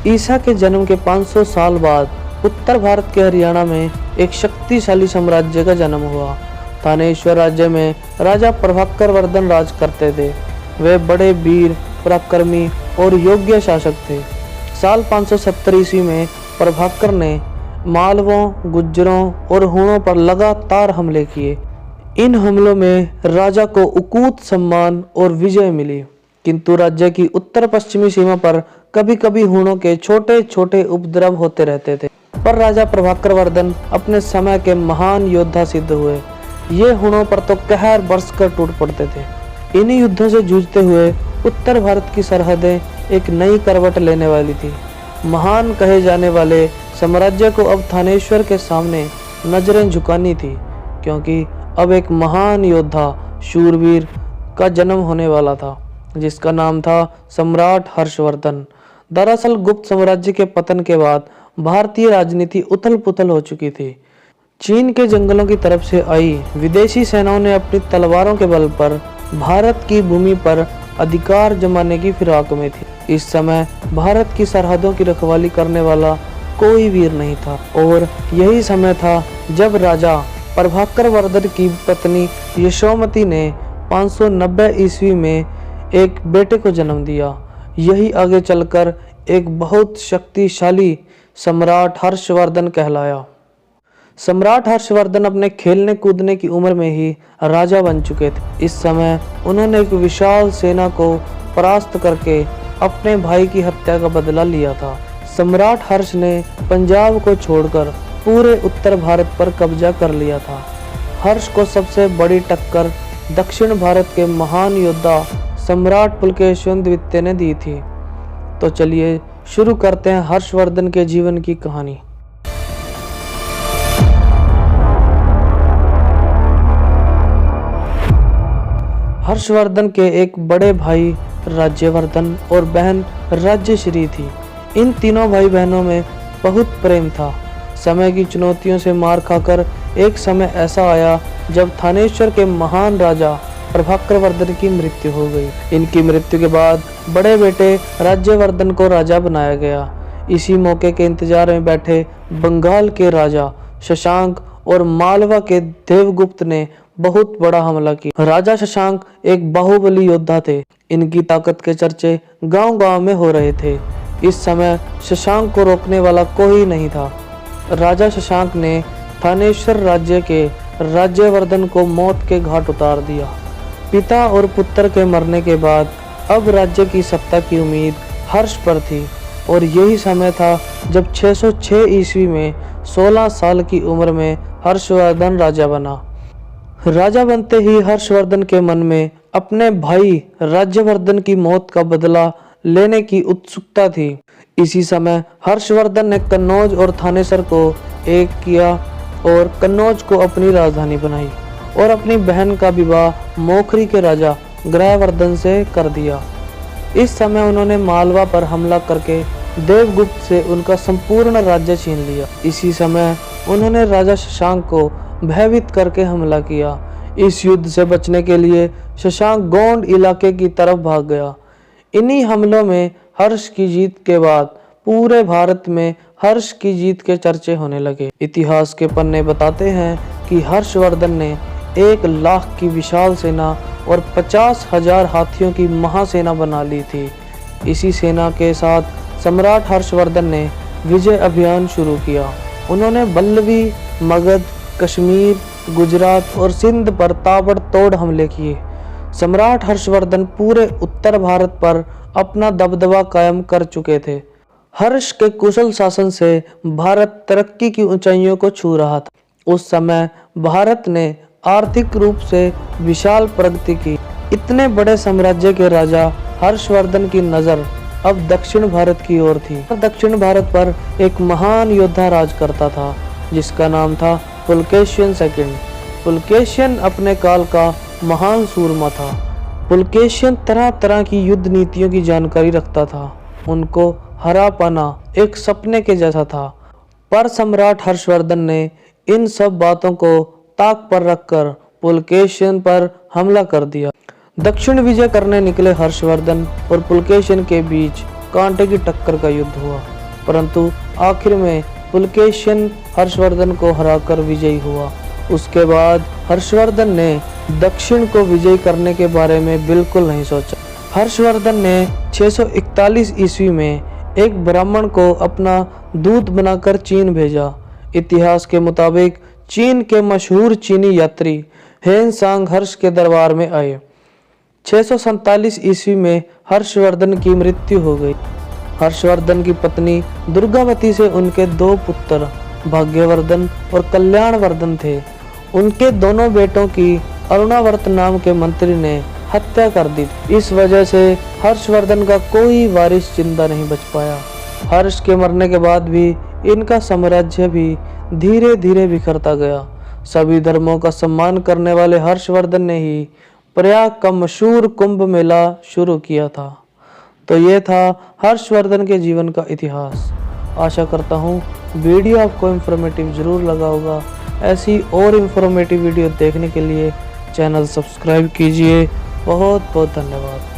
ईसा के जन्म के 500 साल बाद उत्तर भारत के हरियाणा में एक शक्तिशाली साम्राज्य का जन्म हुआ। थानेश्वर राज्य में राजा प्रभाकर वर्धन राज करते थे। वे बड़े वीर, पराक्रमी और योग्य शासक थे। साल 570 ईस्वी में प्रभाकर ने मालवों, गुज्जरों और हूणों पर लगातार हमले किए। इन हमलों में राजा को अकूत सम्मान और विजय मिली, किंतु राज्य की उत्तर पश्चिमी सीमा पर कभी कभी हूणों के छोटे छोटे उपद्रव होते रहते थे। पर राजा प्रभाकर वर्धन अपने समय के महान योद्धा सिद्ध हुए। ये हूणों पर तो कहर बरसकर टूट पड़ते थे। इन्हीं युद्धों से जूझते हुए उत्तर भारत की सरहदें एक नई करवट लेने वाली थी। महान कहे जाने वाले साम्राज्य को अब थानेश्वर के सामने नजरें झुकानी थी, क्योंकि अब एक महान योद्धा, शूरवीर का जन्म होने वाला था, जिसका नाम था सम्राट हर्षवर्धन। दरअसल गुप्त साम्राज्य के पतन के बाद भारतीय राजनीति उथल पुथल हो चुकी थी। चीन के जंगलों की तरफ से आई विदेशी सेनाओं ने अपनी तलवारों के बल पर भारत की भूमि पर अधिकार जमाने की फिराक में थी। इस समय भारत की सरहदों की रखवाली करने वाला कोई वीर नहीं था, और यही समय था जब राजा प्रभाकर वर्धन की पत्नी यशोमती ने 590 ईस्वी में एक बेटे को जन्म दिया। यही आगे चलकर एक बहुत शक्तिशाली सम्राट हर्षवर्धन कहलाया। सम्राट हर्षवर्धन अपने खेलने कूदने की उम्र में ही राजा बन चुके थे। इस समय उन्होंने एक विशाल सेना को परास्त करके अपने भाई की हत्या का बदला लिया था। सम्राट हर्ष ने पंजाब को छोड़कर पूरे उत्तर भारत पर कब्जा कर लिया था। हर्ष को सबसे बड़ी टक्कर दक्षिण भारत के महान योद्धा सम्राट पुलकेशिन द्वितीय ने दी थी। तो चलिए शुरू करते हैं हर्षवर्धन के जीवन की कहानी। हर्षवर्धन के एक बड़े भाई राज्यवर्धन और बहन राज्यश्री थी। इन तीनों भाई बहनों में बहुत प्रेम था। समय की चुनौतियों से मार खाकर एक समय ऐसा आया जब थानेश्वर के महान राजा प्रभाकर वर्धन की मृत्यु हो गई। इनकी मृत्यु के बाद बड़े बेटे राज्यवर्धन को राजा बनाया गया। इसी मौके के इंतजार में बैठे बंगाल के राजा शशांक और मालवा के देवगुप्त ने बहुत बड़ा हमला किया। राजा शशांक एक बाहुबली योद्धा थे। इनकी ताकत के चर्चे गांव-गांव में हो रहे थे। इस समय शशांक को रोकने वाला कोई नहीं था। राजा शशांक ने थानेश्वर राज्य के राज्यवर्धन को मौत के घाट उतार दिया। पिता और पुत्र के मरने के बाद अब राज्य की सत्ता की उम्मीद हर्ष पर थी, और यही समय था जब 606 ईस्वी में 16 साल की उम्र में हर्षवर्धन राजा बना। राजा बनते ही हर्षवर्धन के मन में अपने भाई राज्यवर्धन की मौत का बदला लेने की उत्सुकता थी। इसी समय हर्षवर्धन ने कन्नौज और थानेसर को एक किया और कन्नौज को अपनी राजधानी बनाई, और अपनी बहन का विवाह मोखरी के राजा ग्रहवर्धन से कर दिया। इस समय उन्होंने मालवा पर हमला करके देवगुप्त से उनका संपूर्ण राज्य छीन लिया। इसी समय उन्होंने राजा शशांक को भयभीत करके हमला किया। इस युद्ध से बचने के लिए शशांक गोंड इलाके की तरफ भाग गया। इन्हीं हमलों में हर्ष की जीत के बाद पूरे भारत में हर्ष की जीत के चर्चे होने लगे। इतिहास के पन्ने बताते हैं कि हर्षवर्धन ने 1 लाख की विशाल सेना और 50,000 हाथियों की महासेना बना ली थी। इसी सेना के साथ सम्राट हर्षवर्धन ने विजय अभियान शुरू किया। उन्होंने बल्लवी, मगध, कश्मीर, गुजरात और सिंध पर ताबड़तोड़ हमले किए। सम्राट हर्षवर्धन पूरे उत्तर भारत पर अपना दबदबा कायम कर चुके थे। हर्ष के कुशल शासन से भारत तरक्की की ऊंचाइयों को छू रहा था। उस समय भारत ने आर्थिक रूप से विशाल प्रगति की। इतने बड़े साम्राज्य के राजा हर्षवर्धन की नजर अब दक्षिण भारत की ओर थी। दक्षिण भारत पर एक महान योद्धा राज करता था, जिसका नाम था पुलकेशिन सेकंड। पुलकेशिन अपने काल का महान सूरमा था। पुलकेशिन तरह तरह की युद्ध नीतियों की जानकारी रखता था। उनको हरा पाना एक सपने के जैसा था, पर सम्राट हर्षवर्धन ने इन सब बातों को ताक पर रखकर पुलकेशिन पर हमला कर दिया। दक्षिण विजय करने निकले हर्षवर्धन और पुलकेशिन के बीच कांटे की टक्कर का युद्ध हुआ। परंतु आखिर में पुलकेशिन हर्षवर्धन को हराकर विजयी हुआ। उसके बाद हर्षवर्धन ने दक्षिण को विजय करने के बारे में बिल्कुल नहीं सोचा। हर्षवर्धन ने 641 ईस्वी में एक ब्राह्मण को अपना दूत बनाकर चीन भेजा। इतिहास के मुताबिक चीन के मशहूर चीनी यात्री हेनसांग हर्ष के दरबार में आए। 647 ईस्वी में हर्षवर्धन की मृत्यु हो गई। हर्षवर्धन की पत्नी दुर्गावती से उनके 2 पुत्र भाग्यवर्धन और कल्याणवर्धन थे। उनके दोनों बेटों की अरुणावर्त नाम के मंत्री ने हत्या कर दी। इस वजह से हर्षवर्धन का कोई वारिस जिंदा नहीं बच पाया। हर्ष के मरने के बाद भी इनका साम्राज्य भी धीरे धीरे बिखरता गया। सभी धर्मों का सम्मान करने वाले हर्षवर्धन ने ही प्रयाग का मशहूर कुंभ मेला शुरू किया था। तो ये था हर्षवर्धन के जीवन का इतिहास। आशा करता हूँ वीडियो आपको इन्फॉर्मेटिव ज़रूर लगा होगा। ऐसी और इन्फॉर्मेटिव वीडियो देखने के लिए चैनल सब्सक्राइब कीजिए। बहुत बहुत धन्यवाद।